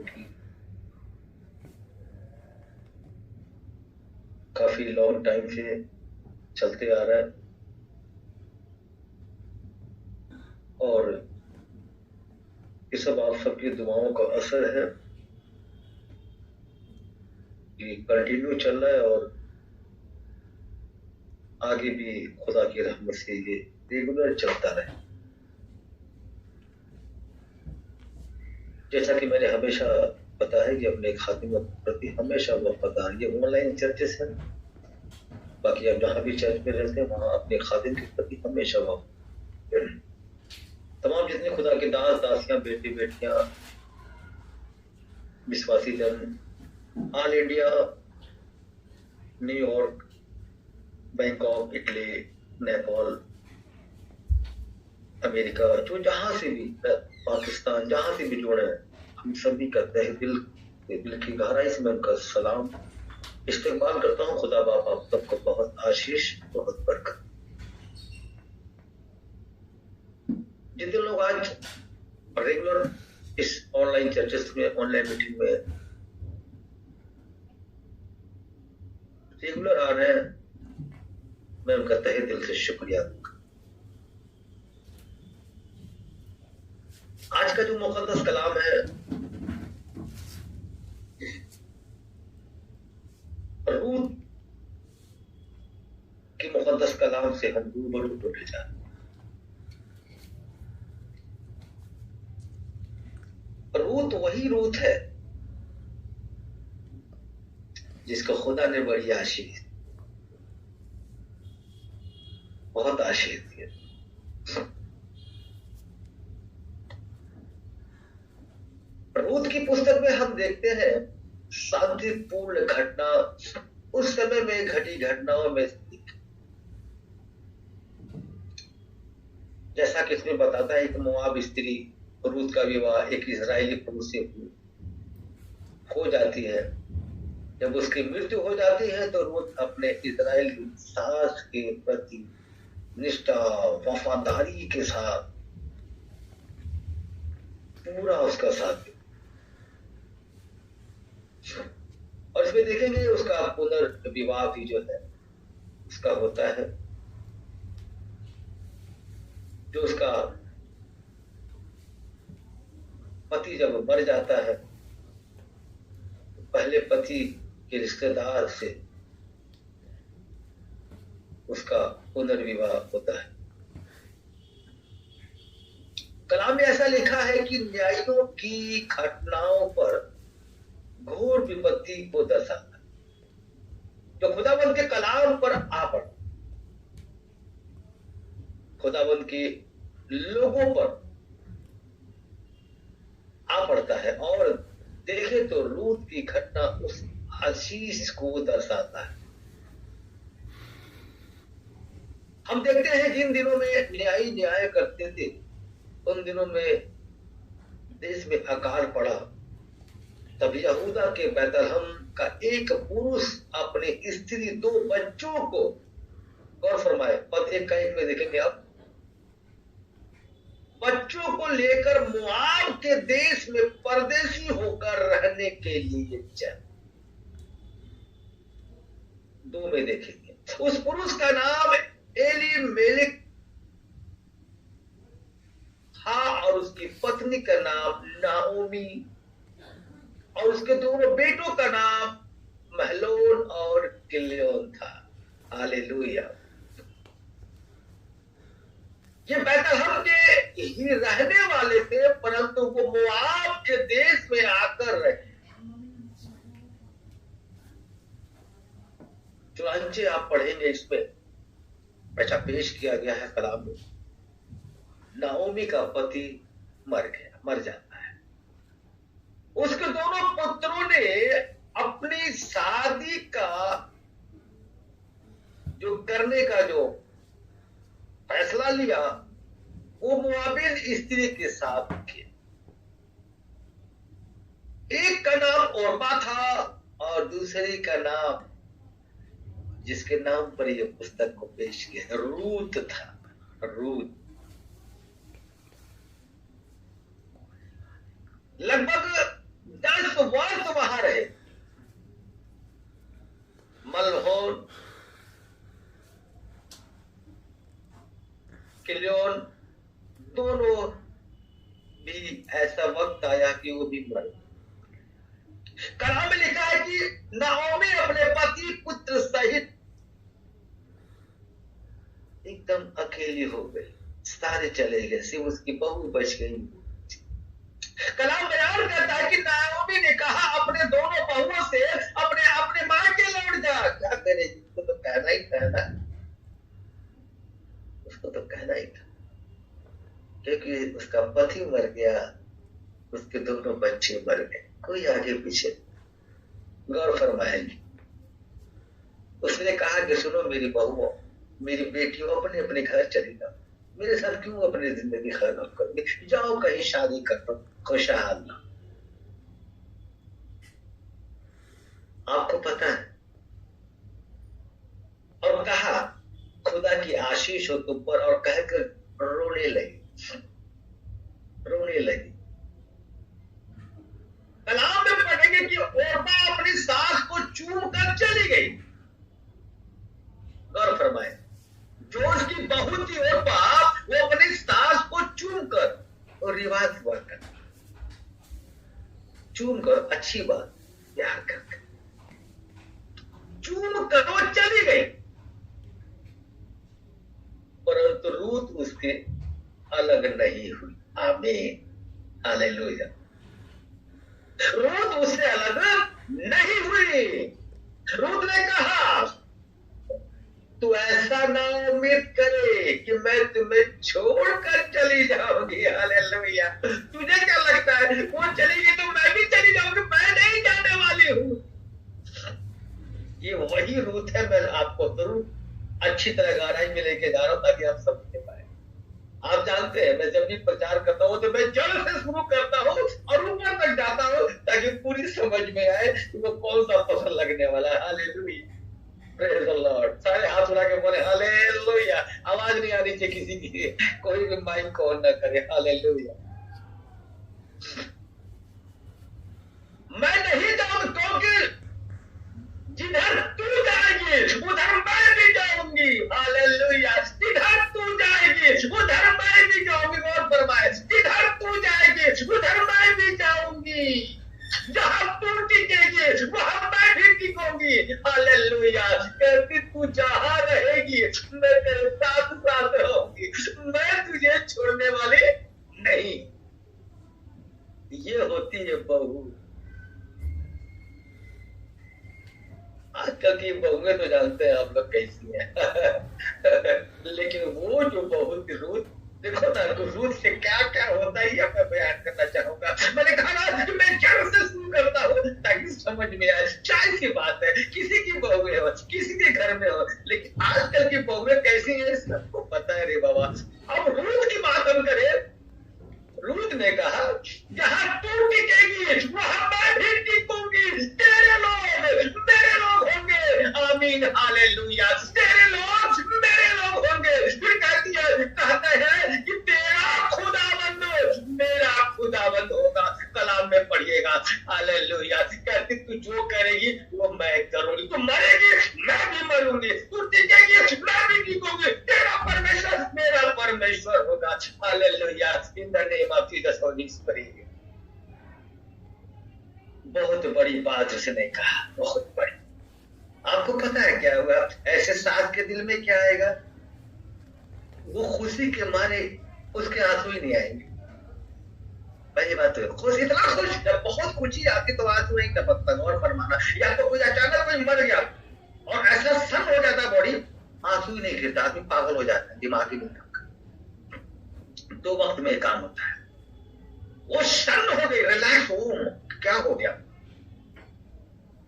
कि काफी long time से चलते आ रहा है और ये सब आप सबकी दुआओं का असर है। ये कंटिन्यू चल रहा है और आगे भी खुदा की रहमत से ये रेगुलर चलता रहे। जैसा कि मैंने हमेशा बताया कि अपने खातिमा के प्रति हमेशा वफादार। ये ऑनलाइन चर्चेस हैं, बाकी आप जहाँ भी चर्च में रहते हैं वहाँ अपने खातिम के प्रति हमेशा वफादार। तमाम जितने खुदा के दास दासियां, बेटे बेटियां, विश्वासी जन all India, New York, Bangkok, Italy, Nepal, America, जो जहां से भी, पाकिस्तान, जहां से भी जुड़े हैं, हम सभी करते हैं दिल की गहराई से मैं उनका सलाम इस्तेमाल करता हूँ। खुदा बाप आप सबको बहुत आशीष, बहुत बरकत। जितने लोग आज रेगुलर इस ऑनलाइन चर्चेस में, ऑनलाइन मीटिंग में रेगुलर आ रहे हैं, मैं उनका तहे दिल से शुक्रिया दूंगा। आज का जो मुकद्दस कलाम है, रूत के मुकद्दस कलाम से हम रूबरू होने जा रहे हैं। रूत वही रूत है जिसको खुदा ने बड़ी आशीष, बहुत आशीष दिए। रूत की पुस्तक में हम देखते हैं शांतिपूर्ण घटना, उस समय में घटी घटनाओं में जैसा कि इसमें बताता है, एक मोआब स्त्री रूत का विवाह एक इजरायली पुरुष से हो जाती है। जब उसकी मृत्यु हो जाती है तो रूत अपने इजरायली सास के प्रति निष्ठा, वफादारी के साथ पूरा उसका साथ दे। और इसमें देखेंगे उसका पुनर्विवाह भी जो है उसका होता है। जो उसका पति जब मर जाता है, पहले पति के रिश्तेदार से उसका पुनर्विवाह होता है। कलाम में ऐसा लिखा है कि न्यायियों की घटनाओं पर घोर विपत्ति को दर्शाता है, जो खुदावंद के कलाम पर आ पड़ा, खुदावंद के लोगों पर आ पड़ता है। और देखे तो रूत की घटना उस आशीष को दर्शाता है। हम देखते हैं जिन दिनों में न्यायी न्याय करते थे, उन दिनों में देश में अकाल पड़ा। तब यहूदा के बैतलहम का एक पुरुष अपने स्त्री, 2 बच्चों को, गौर फरमाए, पद 1 का 1 में देखेंगे आप, बच्चों को लेकर मोआब के देश में परदेशी होकर रहने के लिए चल। 2 में देखेंगे, उस पुरुष का नाम एलीमेलेक था और उसकी पत्नी का नाम नाओमी, और उसके 2 बेटों का नाम महलोन और किल्योन था। हालेलुया। ये बैतलहम के ही रहने वाले थे, परंतु वो मोआब के देश में आकर रहे। चुनांचे आप पढ़ेंगे, इसमें ऐसा पेश किया गया है कलाम में। नाओमी का पति मर जाता है। उसके दोनों पुत्रों ने अपनी शादी का जो करने का जो फैसला लिया, वो मोआबिन स्त्री के साथ किया। एक का नाम ओर्पा था और दूसरी का नाम, जिसके नाम पर यह पुस्तक को पेश किया, रूत था। रूत लगभग 10 दोनों भी ऐसा वक्त आया कि वो भी मर गए। कलाम में लिखा है कि नाओमी अपने पति पुत्र सहित एकदम अकेली हो गई, सारे चले गए, सिर्फ उसकी बहू बच गई। कलाम बयान करता है कि नाओमी ने कहा अपने दोनों बहुओं से अपने अपने मां के लौट जा। क्या करे, उसको तो कहना ही था ना, उसको तो कहना ही था, क्योंकि उसका पति मर गया, उसके दोनों बच्चे मर गए, कोई आगे पीछे। गौर फरमाएंगे, उसने कहा कि सुनो मेरी बहुओं, मेरी बेटियों, अपने अपने घर चली जाओ, मेरे साथ क्यों अपनी जिंदगी खराब करोगे, जाओ कहीं शादी कर लो, खुशहाल ना। आपको पता है, और कहा खुदा की आशीष हो तुम पर, और कहकर रोने लगी, रोने लगी। कलाम में पढ़ेंगे कि ओर्पा अपनी सास को चूम कर चली गई। गौर फरमाए, जो उसकी बहू थी ओर्पा, वो अपनी सास को चूम कर, और रिवाज हुआ कर, चूम कर, अच्छी बात, प्यार कर, चूम कर वो चली गई। परंतु रूत उसके अलग नहीं हुई। आमीन, हालेलुया। रूत उससे अलग नहीं हुई। रूत ने कहा तू ऐसा ना उम्मीद करे कि मैं तुम्हें छोड़कर चली जाऊंगी। हालेलुया। तुझे क्या लगता है वो चली गई तो मैं भी चली जाऊंगी? मैं नहीं जाने वाली हूँ। ये वही रूत है। मैं आपको जरूर अच्छी तरह गहराई में लेके जा रहा हूँ ताकि आप समझ पाए। आप जानते हैं मैं जब भी प्रचार करता हूँ तो मैं जड़ से शुरू करता हूँ और ऊपर तक जाता हूँ ताकि पूरी समझ में आए कि वो कौन सा फसल लगने वाला है। Hallelujah, praise the Lord. सारे हाथ उठा के बोले हालेलुया। आवाज नहीं आ रही चाहिए किसी की, कोई भी माइक को ऑन न करे। हालेलुया। मैं नहीं जाऊँ क्योंकि जिधर तू जाएगी उधर मैं भी जाऊंगी। हालेलुया। जिधर तू जाएगी उधर मैं भी जाऊंगी। और फरमाए जिधर तू जाएगी उधर मैं भी जाऊंगी। जहां तू टिकेगी वहां मैं भी टिकूंगी। हालेलुया। कहती तू जहां रहेगी मैं तेरे साथ साथ रहूंगी, मैं तुझे छोड़ने वाली नहीं। ये होती है बहू। आजकल की बहुएं तो जानते हैं आप लोग कैसी है लेकिन वो जो बहू थी रूत, देखो ना रूत से क्या क्या होता है ये मैं बयान करना चाहूंगा। मैंने कहा ना कि मैं जड़ से शुरू करता हूँ ताकि समझ में आए। चाय की बात है, किसी की बहुएं हो, किसी के घर में हो, लेकिन आजकल की बहुएं कैसी है सबको पता है रे बाबा। अब रूत की बात हम करें, रूत ने कहा जहां तू टिकेगी वहां मैं भी टिकूंगी। तेरे लोग मेरे लोग होंगे। आमीन, हालेलुया। तेरे लोग मेरे लोग होंगे। फिर कहता है कि तेरा खुदाबंद मेरा खुदाबंद होगा। कलाम में पढ़िएगा। हालेलुया। कहती तू जो करेगी वो मैं करूंगी। तू मरेगी मैं भी मरूंगी, तू टिकेगी मैं भी टिकूंगी। तेरा परमेश्वर मेरा परमेश्वर होगा। Hallelujah. In the name of Jesus Holi spirit. बहुत बड़ी बात उसने कहा, बहुत बड़ी। आपको पता है क्या हुआ? ऐसे सास के दिल में क्या आएगा? वो खुशी के मारे उसके आंसू ही नहीं आएंगे। पहली बात तो खुश, इतना खुश, जब बहुत खुशी आती तो आंसू नहीं टपकता। और फरमाना या तो कोई अचानक कोई मर गया और ऐसा सन हो जाता बॉडी, आंसू ही नहीं गिरता, आदमी पागल हो जाता है, दिमाग ही नहीं थकता। दो वक्त में काम होता है। वो सन हो गई, रिलैक्स हो, क्या हो गया?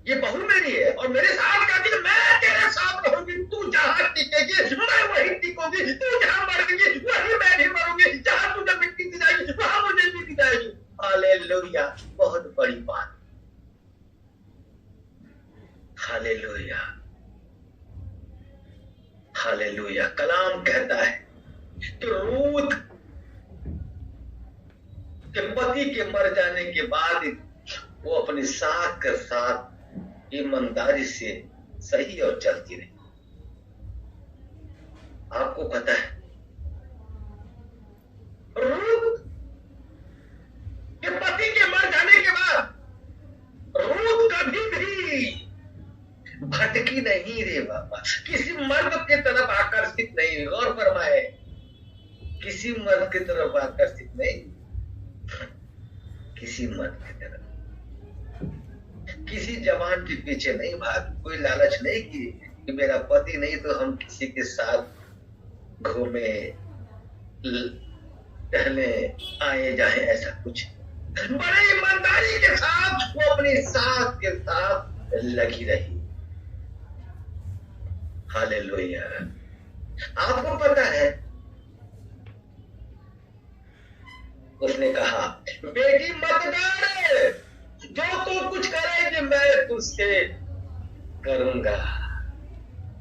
ये बहू मेरी है और मेरे साथ कहती है मैं तेरे साथ रहूंगी। तू जहां टिकेगी मैं वही टिकूंगी, तू जहां मरेगी वही मैं भी मरूंगी, जहां तुझे मिट्टी दी जाएगी वहां मुझे भी दी जाएगी। हालेलुया। बहुत बड़ी बात। Hallelujah, hallelujah. कलाम कहता है कि रूत के पति के मर जाने के बाद वो अपनी सास के साथ ईमानदारी से सही और चलती रही। आपको पता है किसी मर्द की तरफ आकर्षित नहीं। गौर फरमाए, किसी मर्द की तरफ आकर्षित नहीं, किसी मर्द की तरफ, किसी जवान के पीछे नहीं भाग, कोई लालच नहीं कि मेरा पति नहीं तो हम किसी के साथ घूमे टहले आए जाए, ऐसा कुछ। बड़े ईमानदारी के साथ वो अपनी सास के साथ लगी रही। हालेलुया। आपको पता है, उसने कहा बेटी मत डर, जो तू कुछ करेगी मैं तुझसे करूंगा,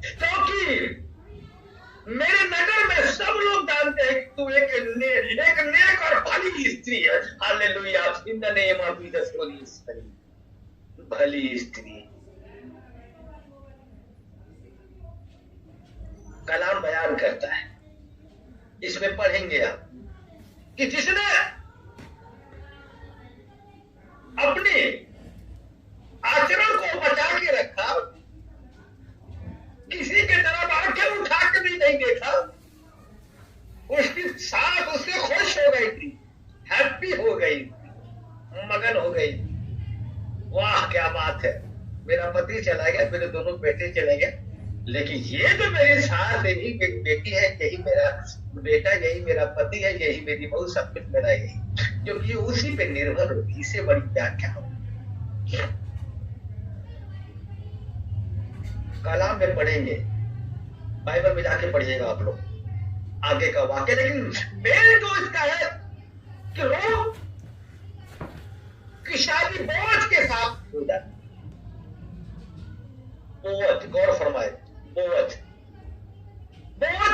क्योंकि मेरे नगर में सब लोग जानते हैं कि तू एक नेक और भली स्त्री है। Hallelujah. In the name of Jesus Holi spirit, भली स्त्री। कलाम बयान करता है, इसमें पढ़ेंगे आप कि जिसने अपने आचरण को बचा के रखा, किसी के तरफ आंखें उठा के भी नहीं देखा, उसकी सास उससे खुश हो गई थी, हैप्पी हो गई, मगन हो गई। वाह क्या बात है, मेरा पति चला गया, मेरे दोनों बेटे चले गए, लेकिन ये तो मेरी सास, यही मेरी बेटी है, यही मेरा बेटा, यही मेरा पति है, यही मेरी बहू, सब कुछ मेरा यही, क्योंकि उसी पे निर्भर होगी। इससे बड़ी व्याख्या हो। कलाम में पढ़ेंगे, बाइबल में जाके पढ़िएगा आप लोग आगे का वाक्य, लेकिन मेन जो इसका है कि रूत की शादी बोअज के साथ हो जाती। बोअज, गौर फरमाए, बोअज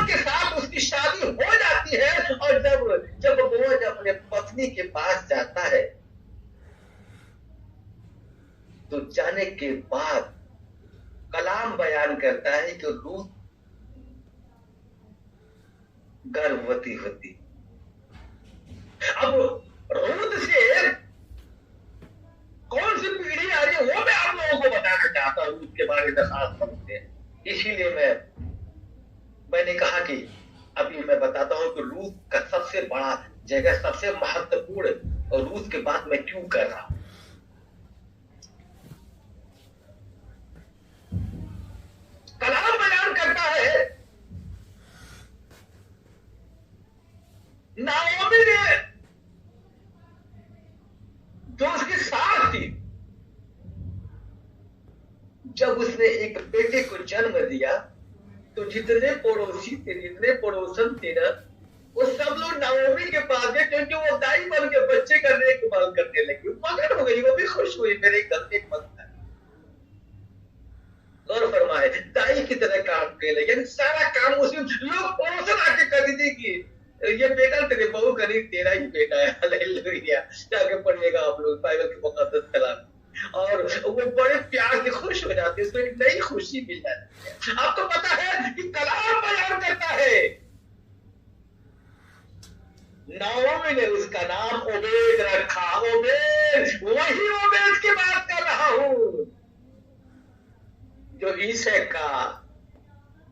के साथ उसकी शादी हो जाती है। और जब बोअज अपने पत्नी के पास जाता है तो जाने के बाद कलाम बयान करता है कि रूत गर्भवती होती। अब रूत से कौन सी पीढ़ी आ रही है वो मैं आप लोगों को बताना चाहता हूं, उसके बारे में खास समझते हैं। इसीलिए मैंने कहा कि अभी मैं बताता हूं कि रूत का सबसे बड़ा जगह, सबसे महत्वपूर्ण, और रूत के बाद मैं क्यों कर रहा हूं। कलाम बयान करता है, नाओमी ने, जो उसकी सास थी, जब उसने एक बेटे को जन्म दिया तो जितने पड़ोसी थे, जितने पड़ोसन थे ना, वो सब लोग नाओमी के पास गए, क्योंकि वो दाई बन के बच्चे का देखभाल करने लगी। मगन हो गई, वो भी खुश हुई, मेरे घर में एक बच्चा। गौर फरमाए, दाई की तरह काम करने लगी, यानी सारा काम उसी लोग पड़ोसन आके कर दी कि ये बेटा तेरे बहू करी, तेरा ही बेटा है। हालेलुया। जाके पढ़िएगा आप लोग बाइबल के मुकद्दस कलाम, और वो बड़े प्यार से खुश हो जाते हैं, उसको एक नई खुशी मिल जाती है। आपको पता है कि कलाम बयान करता है, नाओमी ने उसका नाम ओबेद रखा। ओबेद, वही ओबेद की बात कर रहा हूं जो ईशे का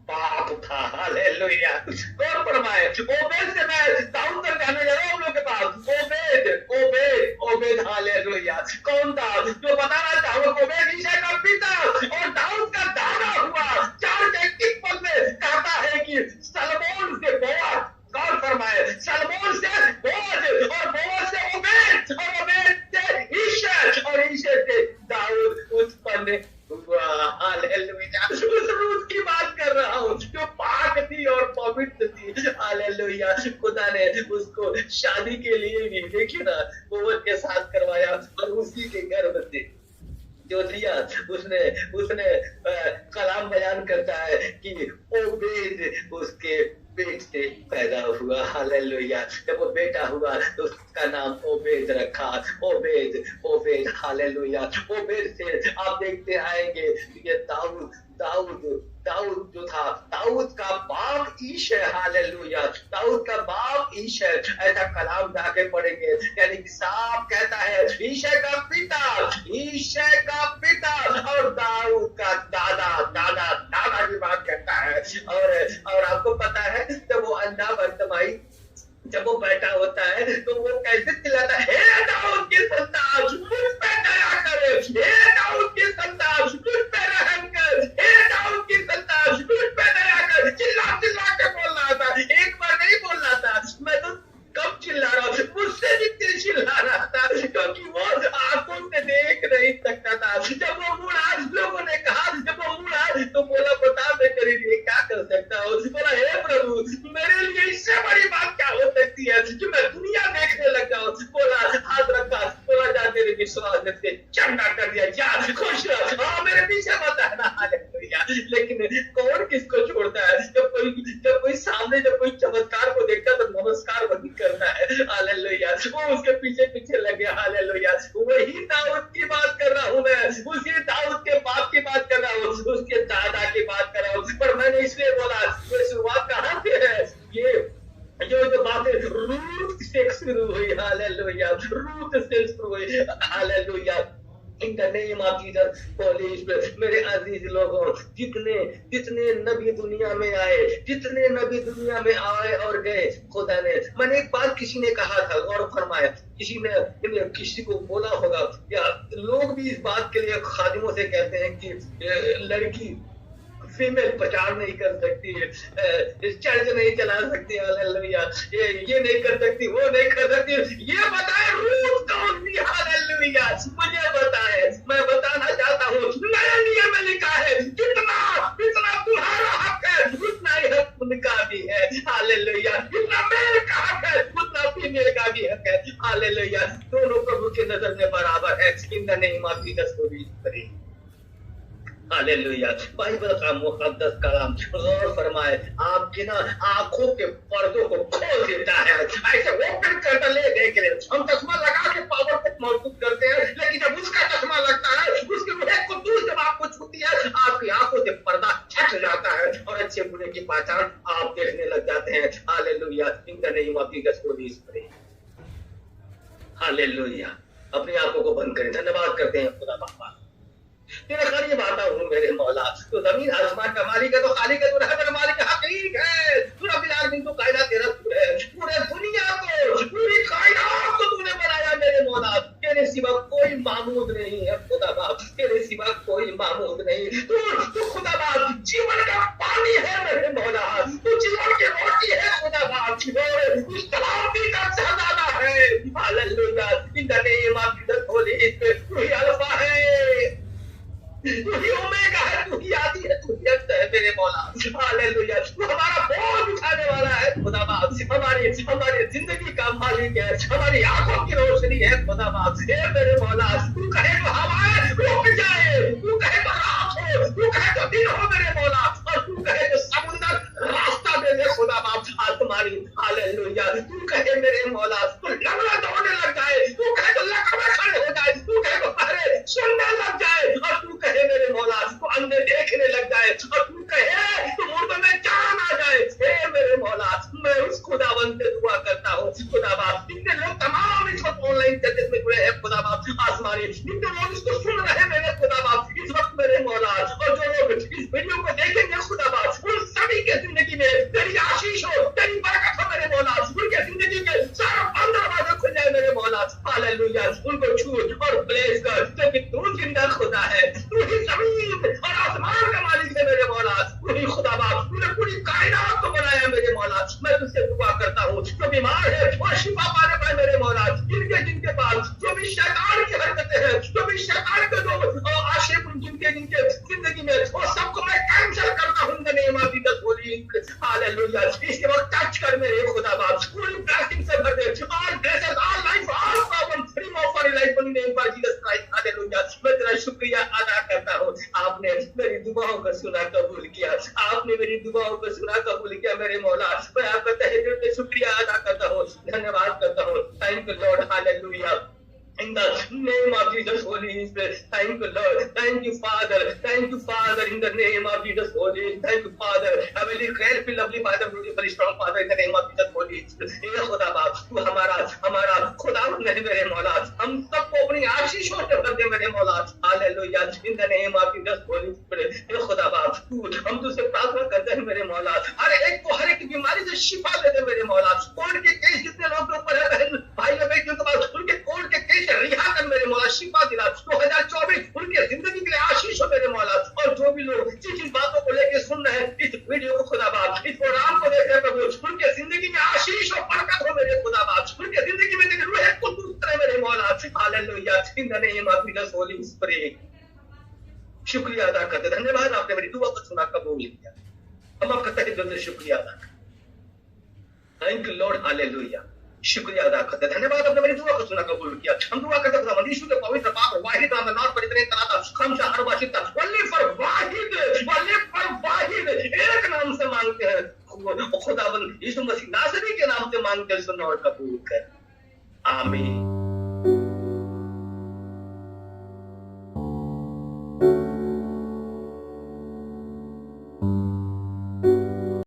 बाप था। हालेलुया। गौर फरमाए, ओबेद से मैं दाऊद तक जाने जा रहा हूं लोगों के पास। Obed Obed Obed, hallelujah. कौन था जो बताना चाहूंगा? ओबेद ईशे का पिता और दाऊद का दादा हुआ। 4 के एक पद में कहता है कि सलमोन से बोअज, गौर फरमाए, सलमोन से बोअज, और बोअज से ओबेद, और ओबेद से ईशे, और ईशे से दाऊद उत्पन्न हुआ। हालेलुया। उस रूत की बात कर रहा हूं जो पाक थी और पवित्र थी। हालेलुया। खुदा ने उसको शादी के लिए भी, देखिए ना, बोअज के साथ करवाया, और उसी के गर्भ से जो दिया उसने कलाम बयान करता है कि ओबेद उसके पेट से पैदा हुआ। हालेलुया। जब वो बेटा हुआ तो उसका नाम ओबेद रखा। Obed Obed, hallelujah. ओबेद से आप देखते आएंगे ये दाऊद जो था, दाऊद का बाप ईश है। हालेलुया। दाऊद का बाप ईश है, ऐसा कलाम जाके पढ़ेंगे। यानी कि साफ कहता है ईशे का पिता और दाऊद का दादा दादा दादा की बात कहता और आपको पता है जब वो अंधा बर्तमाई जब वो बैठा होता है तो वो कैसे चिल्लाता है, हे दाऊद की संतान मुझ पे दया कर, हे दाऊद की संतान मुझ पे रहम कर, हे दाऊद की संतान मुझ पे दया कर, चिल्ला चिल्ला के बोल रहा था। एक बार नहीं बोल रहा था, मैं तो कब चिल्ला रहा हूँ, मुझसे भी तेज चिल्ला रहा था, क्योंकि वो आंखों से देख नहीं सकता था। जब वो मुड़ा, लोगों ने कहा, जब वो मुड़ा तो बोला बता मैं तेरे लिए क्या कर सकता हूँ। बोला हे प्रभु मेरे लिए इससे बड़ी बात क्या हो सकती है कि मैं दुनिया देखने लग जाऊँ। बोला हाथ रखा, बोला जा तेरे विश्वास ने चंगा कर दिया, जा खुश रहो, हाँ मेरे पीछे मत आना। हालेलुया। लेकिन कौन किसको छोड़ता है? जब कोई सामने जब कोई चमत्कार को देखता तो नमस्कार वही करता है। हालेलुया। वो उसके पीछे पीछे लग गया। हालेलुया। वही दाऊद की बात कर रहा हूँ मैं, उसी दाऊद के बाप की बात कर रहा हूँ, उसके दादा की बात कर रहा हूँ। पर मैंने इसलिए बोला ये शुरुआत कहाँ से है? ये जो बातें रूट से शुरू हुई। हालेलुया। रूट से शुरू हुई। Hallelujah. In the name of Jesus Holi spirit. मेरे अजीज लोगों, जितने नबी दुनिया में आए, जितने नबी दुनिया में आए और गए, खुदा ने, मैंने एक बात किसी ने कहा था, गौर फरमाया, किसी को बोला होगा, या लोग भी इस बात के लिए खादिमों से कहते हैं कि लड़की फीमेल प्रचार नहीं कर सकती है, चर्च नहीं चला सकती, हालेलुया, ये नहीं कर सकती, वो नहीं कर सकती। ये बताए रूट कौन सी? हालेलुया। मुझे बताए, मैं बताना चाहता हूँ, नया नियम में लिखा है जितना तुम्हारा हक है उतना ही हक उनका भी है। हालेलुया। जितना मेल का हक है उतना फीमेल का भी हक है। हालेलुया। दोनों प्रभु की नजर में बराबर है। इन द नेम ऑफ जीसस करें। हालेलुया। बाइबल का मुकद्दस कलाम गौर फरमाए, आपकी ना आंखों के पर्दों को खोल देता है, ऐसे ओपन करता ले देख रहे। हम चश्मा लगा के पावर को महसूस करते हैं, लेकिन जब उसका चश्मा लगता है, उसकी एक कुतूल जब आपको छूती है, आपकी आंखों से पर्दा छट जाता है और अच्छे बुरे की पहचान आप देखने लग जाते हैं। Hallelujah. In the name of Jesus Christ. Hallelujah. अपनी आंखों को बंद करें। धन्यवाद करते हैं खुदा बाबा, तेरा करीब आता हूँ मेरे मौला। तो जमीन आसमान का मालिक है, तो खालिक है, तो रहमत का मालिक हकीक है। तू रब्बिल आलमीन, तो कायनात तेरा तू है। पूरे दुनिया को, पूरी कायनात को तूने बनाया मेरे मौला। तेरे सिवा कोई मामूद नहीं है खुदा बाप, तेरे सिवा कोई मामूद नहीं। तू खुदा बाप जीवन का पानी है मेरे मौला, तू जीवन की रोटी है खुदा बाप, तू सलामती का खजाना है। Hallelujah. In the name of Jesus Holi spirit. तू ही अल्फा है, तू ही ओमेगा है, तू ही आदि है, तू ही अंत है मेरे मौला। हालेलुया। तू हमारा बोझ उठाने वाला है खुदा बाप, हमारी जिंदगी का मालिक है, हमारी आंखों की रोशनी है खुदा बाप। हे मेरे मौला, तू कहे तो हवाएं रुक जाए, तू कहे तो रात हो, तू कहे तो दिन हो मेरे मौला, और तू कहे तो समुद्र रास्ता दे दे खुदा बाप। तुम्हारी हालेलुया। तू कहे मेरे मौला तो लंगड़ा दौड़ने लग जाए, तू कहे तो लकवे खड़े हो जाए, तू कहे तो पहरे सुनने लग जाए, और तू कहे मेरे मौला तो अंधे देखने लग जाए, और तू कहे तो मुर्दों में जान आ जाए। हे मेरे मौला, मैं उस खुदावन से दुआ करता हूँ खुदा बाप, जितने लोग तमाम इस वक्त ऑनलाइन चर्चेस में जुड़े हैं खुदा बाप, आसमानी जितने लोग इसको सुन रहे हैं मेरे खुदा बाप इस वक्त मेरे मौला, और जो लोग इस वीडियो को देखेंगे खुदा बाप, उन सभी के जिंदगी में तेरी आशीष हो, तेरी बरकत हो मेरे मौला, उनके जिंदगी के सारा बंद दरवाजे खुल जाए मेरे मौला। हालेलुया। उनको छू और ब्लेस कर, क्योंकि तू जिंदा खुदा है, तू ही जमीन और आसमान का मालिक है मेरे मौला, तू ही खुदा बाप, तूने पूरी कायनात को बनाया मेरे मौला। मैं तुझसे दुआ करता हूँ, जो बीमार है और शिफा पाने पाए मेरे मौला, जिनके पास जो भी शैतान की हरकतें हैं, जो भी शैतान के जो आशिक जिनके जिंदगी में, वो सबको मैं कैंसिल करता हूँ इन the name of Jesus Holi. Hallelujah. इसके वक्त टच कर मेरे खुदा बाप, पूरी ब्लेसिंग से भर दे, all blesses, all life, all problem free of for life in the name of Jesus Christ. Hallelujah. मैं तेरा शुक्रिया अदा करता हूँ, आपने मेरी दुआओं को सुना कबूल किया, आपने मेरी दुआओं को सुना कबूल किया मेरे मौला। मैं आपका तहे दिल से शुक्रिया अदा करता हूँ, धन्यवाद करता हूँ। Thank you Lord. Hallelujah. In the name of Jesus, Holy Spirit, thank you, Lord. Thank you, Father. Thank you, Father. In the name of Jesus, Holy Spirit, thank you, Father. Heavenly, grateful, lovely Father, beautiful, strong Father. In the name of Jesus, Holy Spirit. ये खुदा बाप, तू हमारा खुदा नहीं मेरे मौला, हम सबको अपनी आशीषों से भर दे मेरे मौला। Hallelujah. In the name of Jesus, Holy Spirit. ये खुदा बाप, तू हम तुझसे प्रार्थना करते हैं मेरे से शिफा दे दे मेरे मौला। कोर्ट के केस जितने लोग के ऊपर है, बहन भाई और बेटियों के पास, उनके कोर्ट के केस रिहा कर मेरे मौला, शिफा दिला। 2024 उनके जिंदगी के लिए आशीष हो मेरे मौला। और जो भी लोग जिन जिन बातों को लेकर सुन रहे हैं इस वीडियो को, खुदा बाप, इस प्रोग्राम को देख रहे हैं प्रभु, उनके जिंदगी में आशीष और बरकत हो मेरे खुदा बाप, उनके जिंदगी में तेरी रूह कुद्दूस उतरे मेरे मौला। Hallelujah, in the name of Jesus Holi spirit. शुक्रिया अदा करते, धन्यवाद, आपने मेरी दुआ को सुना, कबूल किया। हम आपका तहे दिल से शुक्रिया अदा करते। थैंक यू लॉर्ड, हालेलुया, शुक्रिया अदा करते, धन्यवाद, आपने मेरी दुआ को सुना, कबूल किया। हम दुआ करते हैं खुदा यीशु के पवित्र पाक वाहिद नाम में, नाम पर इतने तनाता खमशा हर वाशिता वली पर वाहिद, वली पर वाहिद एक नाम से मांगते हैं खुदावंद यीशु मसीह नासरी के नाम से मांगते हैं, सुनो और कबूल कर, आमीन।